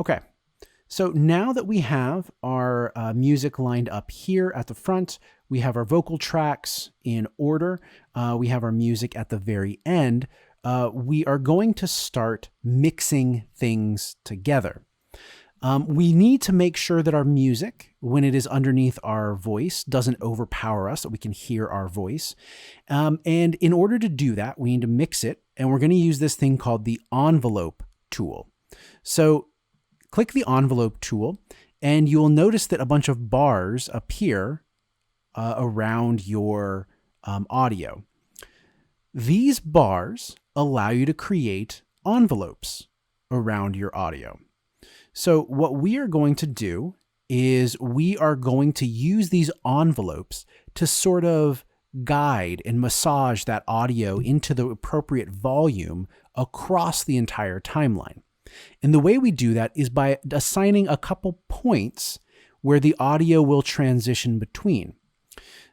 Okay, so now that we have our music lined up here at the front, we have our vocal tracks in order, we have our music at the very end, we are going to start mixing things together. We need to make sure that our music, when it is underneath our voice, doesn't overpower us, that we can hear our voice. And in order to do that, we need to mix it, and we're going to use this thing called the envelope tool. So click the envelope tool, and you'll notice that a bunch of bars appear around your audio. These bars allow you to create envelopes around your audio. So what we are going to do is we are going to use these envelopes to sort of guide and massage that audio into the appropriate volume across the entire timeline. And the way we do that is by assigning a couple points where the audio will transition between.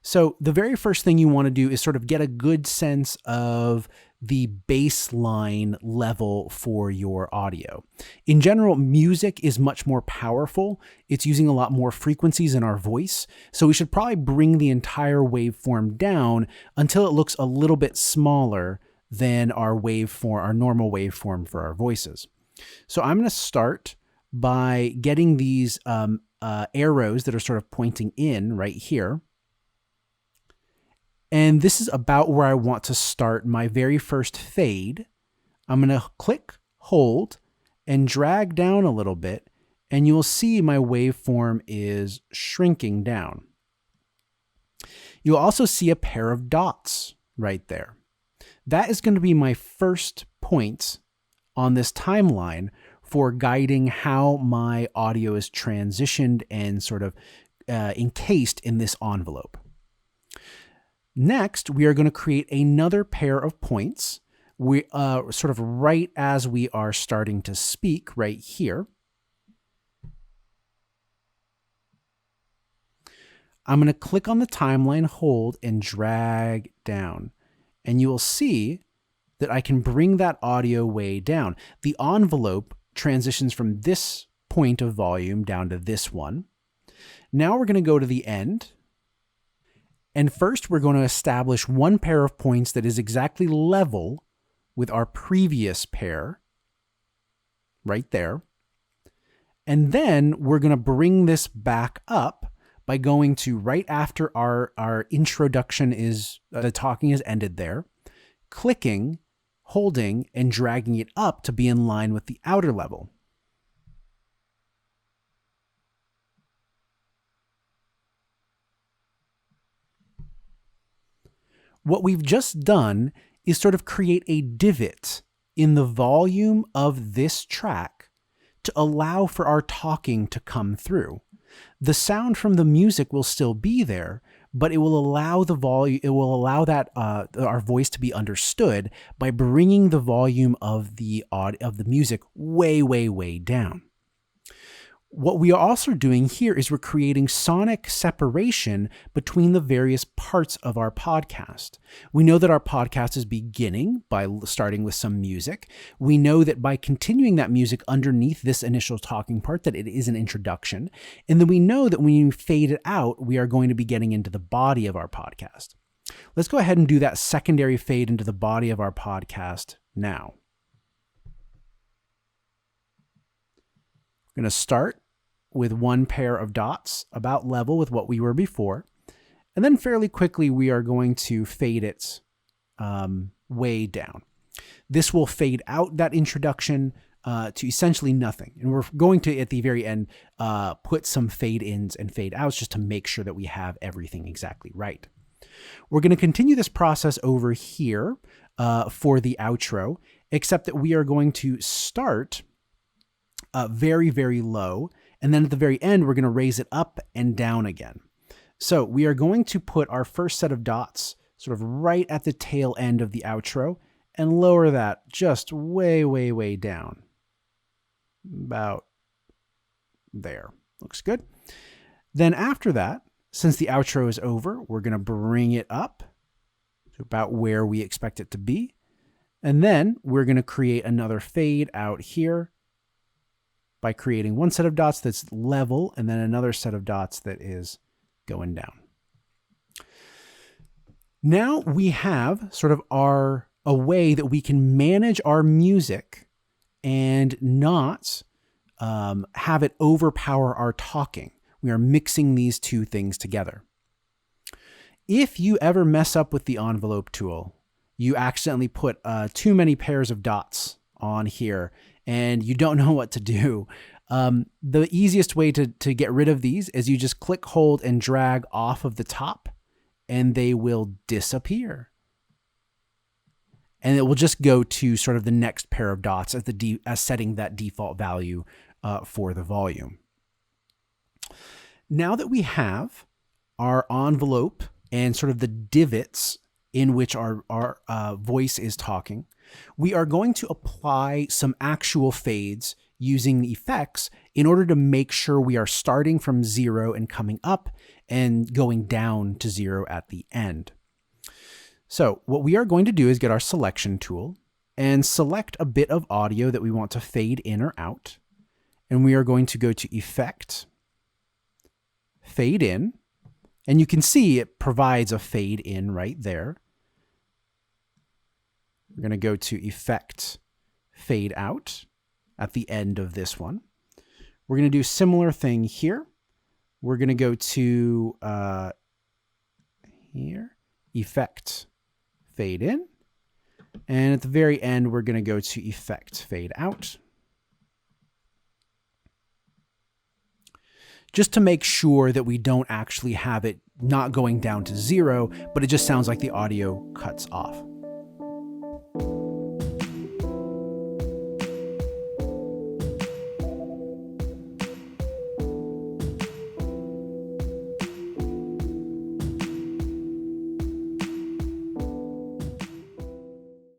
So the very first thing you want to do is sort of get a good sense of the baseline level for your audio. In general, music is much more powerful. It's using a lot more frequencies in our voice. So we should probably bring the entire waveform down until it looks a little bit smaller than our waveform, our normal waveform for our voices. So I'm going to start by getting these arrows that are sort of pointing in right here. And this is about where I want to start my very first fade. I'm going to click, hold, and drag down a little bit, and you'll see my waveform is shrinking down. You'll also see a pair of dots right there. That is going to be my first point on this timeline for guiding how my audio is transitioned and sort of encased in this envelope. Next, we are going to create another pair of points. We sort of right as we are starting to speak right here. I'm going to click on the timeline, hold, and drag down. And you will see that I can bring that audio way down. The envelope transitions from this point of volume down to this one. Now we're going to go to the end. And first, we're going to establish one pair of points that is exactly level with our previous pair, right there. And then we're going to bring this back up by going to right after our introduction is, the talking is ended there, clicking, holding, and dragging it up to be in line with the outer level. What we've just done is sort of create a divot in the volume of this track to allow for our talking to come through. The sound from the music will still be there, but it will allow the volume, it will allow that our voice to be understood by bringing the volume of the music way, way, way down. What we are also doing here is we're creating sonic separation between the various parts of our podcast. We know that our podcast is beginning by starting with some music. We know that by continuing that music underneath this initial talking part, that it is an introduction. And then we know that when you fade it out, we are going to be getting into the body of our podcast. Let's go ahead and do that secondary fade into the body of our podcast now. We're going to start with one pair of dots about level with what we were before. And then fairly quickly, we are going to fade it way down. This will fade out that introduction to essentially nothing. And we're going to, at the very end, put some fade ins and fade outs just to make sure that we have everything exactly right. We're going to continue this process over here for the outro, except that we are going to start very, very low. And then at the very end, we're going to raise it up and down again. So we are going to put our first set of dots sort of right at the tail end of the outro and lower that just way, way, way down. About there. Looks good. Then after that, since the outro is over, we're going to bring it up to about where we expect it to be. And then we're going to create another fade out here by creating one set of dots that's level and then another set of dots that is going down. Now we have sort of a way that we can manage our music and not have it overpower our talking. We are mixing these two things together. If you ever mess up with the envelope tool, you accidentally put too many pairs of dots on here and you don't know what to do. The easiest way to get rid of these is you just click, hold, and drag off of the top and they will disappear. And it will just go to sort of the next pair of dots as setting that default value for the volume. Now that we have our envelope and sort of the divots in which our voice is talking, we are going to apply some actual fades using the effects in order to make sure we are starting from 0 and coming up and going down to 0 at the end. So what we are going to do is get our selection tool and select a bit of audio that we want to fade in or out. And we are going to go to Effect, Fade In, and you can see it provides a fade in right there. We're going to go to Effect, Fade Out at the end of this one. We're going to do a similar thing here. We're going to go to here, Effect, Fade In. And at the very end, we're going to go to Effect, Fade Out. Just to make sure that we don't actually have it not going down to 0, but it just sounds like the audio cuts off.